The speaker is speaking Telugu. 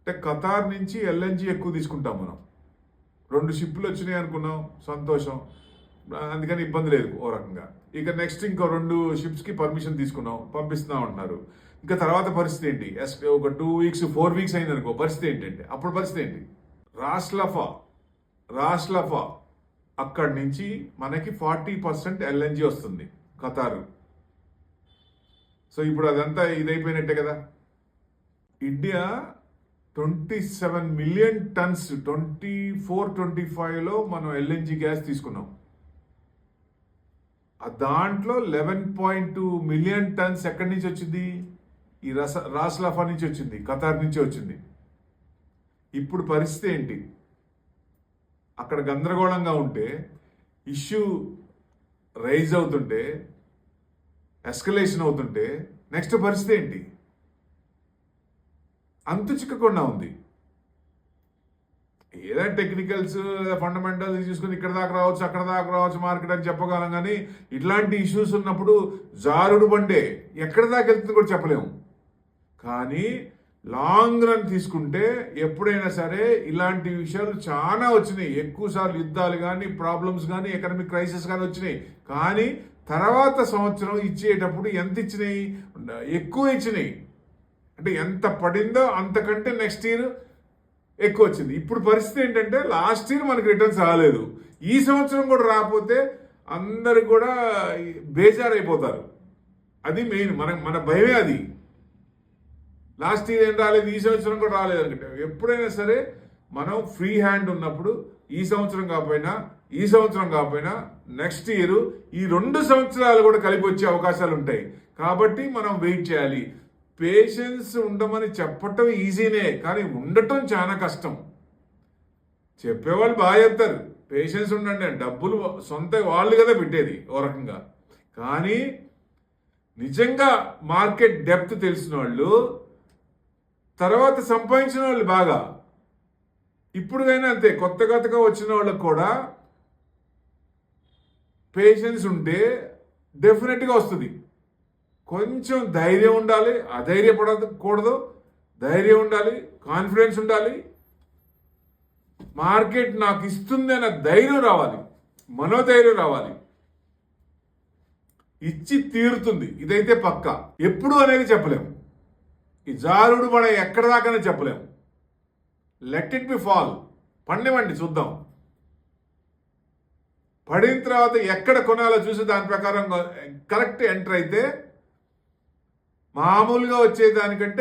అంటే ఖతార్ నుంచి ఎల్ఎన్జి ఎక్కువ తీసుకుంటాం మనం. 2 షిప్లు వచ్చినాయి అనుకున్నాం, సంతోషం, అందుకని ఇబ్బంది లేదు ఓ రకంగా. ఇక నెక్స్ట్ ఇంకో 2 షిప్స్కి పర్మిషన్ తీసుకున్నాం, పంపిస్తున్నాం అంటున్నారు. ఇంకా తర్వాత పరిస్థితి ఏంటి? ఒక 2 వీక్స్ 4 వీక్స్ అయింది అనుకో, పరిస్థితి ఏంటంటే అప్పుడు పరిస్థితి ఏంటి? రాస్లఫా అక్కడి నుంచి మనకి 40% ఎల్ఎన్జి వస్తుంది ఖతారు. సో ఇప్పుడు అదంతా ఇదైపోయినట్టే కదా. ఇండియా 27 మిలియన్ టన్స్ 24-25లో మనం ఎల్ఎన్జి గ్యాస్ తీసుకున్నాం. దాంట్లో 11.2 మిలియన్ టన్స్ ఎక్కడి నుంచి వచ్చింది? ఈ రాస్లఫా నుంచి వచ్చింది, ఖతార్ నుంచి వచ్చింది. ఇప్పుడు పరిస్థితి ఏంటి? అక్కడ గందరగోళంగా ఉంటే, ఇష్యూ రైజ్ అవుతుంటే, ఎస్కలేషన్ అవుతుంటే నెక్స్ట్ పరిస్థితి ఏంటి? అంతు చిక్కకుండా ఉంది. ఏదో టెక్నికల్స్ ఫండమెంటల్స్ చూసుకుని ఇక్కడ దాకా రావచ్చు, అక్కడ దాకా రావచ్చు మార్కెట్ అని చెప్పగలం, కానీ ఇట్లాంటి ఇష్యూస్ ఉన్నప్పుడు జారుడు బండే ఎక్కడ దాకా వెళ్తుంది కూడా చెప్పలేము. కానీ లాంగ్ రన్ తీసుకుంటే ఎప్పుడైనా సరే ఇలాంటి విషయాలు చాలా వచ్చినాయి. ఎక్కువసార్లు యుద్ధాలు కానీ, ప్రాబ్లమ్స్ కానీ, ఎకనామిక్ క్రైసిస్ కానీ వచ్చినాయి. కానీ తర్వాత సంవత్సరం ఇచ్చేటప్పుడు ఎంత ఇచ్చినాయి? ఎక్కువ ఇచ్చినాయి. అంటే ఎంత పడిందో అంతకంటే నెక్స్ట్ ఇయర్ ఎక్కువ వచ్చింది. ఇప్పుడు పరిస్థితి ఏంటంటే లాస్ట్ ఇయర్ మనకి రిటర్న్స్ రాలేదు, ఈ సంవత్సరం కూడా రాకపోతే అందరు కూడా బేజారైపోతారు. అది మెయిన్ మన భయమే అది. లాస్ట్ ఇయర్ ఏం రాలేదు, ఈ సంవత్సరం కూడా రాలేదు అనుకుంటే. ఎప్పుడైనా సరే మనం ఫ్రీ హ్యాండ్ ఉన్నప్పుడు ఈ సంవత్సరం కాకపోయినా నెక్స్ట్ ఇయర్, ఈ 2 సంవత్సరాలు కూడా కలిపి వచ్చే అవకాశాలు ఉంటాయి. కాబట్టి మనం వెయిట్ చేయాలి. పేషెన్స్ ఉండమని చెప్పటం ఈజీనే, కానీ ఉండటం చాలా కష్టం. చెప్పేవాళ్ళు బాగా చెప్తారు, పేషెన్స్ ఉండండి, డబ్బులు సొంత వాళ్ళు కదా పెట్టేది ఓ రకంగా. కానీ నిజంగా మార్కెట్ డెప్త్ తెలిసిన వాళ్ళు, తర్వాత సంపాదించిన వాళ్ళు బాగా, ఇప్పుడుకైనా అంతే, కొత్తగా వచ్చిన వాళ్ళకు కూడా పేషెన్స్ ఉంటే డెఫినెట్గా వస్తుంది. కొంచెం ధైర్యం ఉండాలి, అధైర్యపడకూడదు. ధైర్యం ఉండాలి, కాన్ఫిడెన్స్ ఉండాలి. మార్కెట్ నాకు ఇస్తుంది అన్న ధైర్యం రావాలి, మనోధైర్యం రావాలి. ఇచ్చి తీరుతుంది, ఇదైతే పక్కా. ఎప్పుడు అనేది చెప్పలేము. ఈ జారుడు పడ ఎక్కడ దాకానే చెప్పలేము. లెట్ ఇట్ బి ఫాల్, పండివ్వండి చూద్దాం. పడిన తర్వాత ఎక్కడ కొనాలో చూసి దాని ప్రకారం కరెక్ట్ ఎంటర్ అయితే మామూలుగా వచ్చేదానికంటే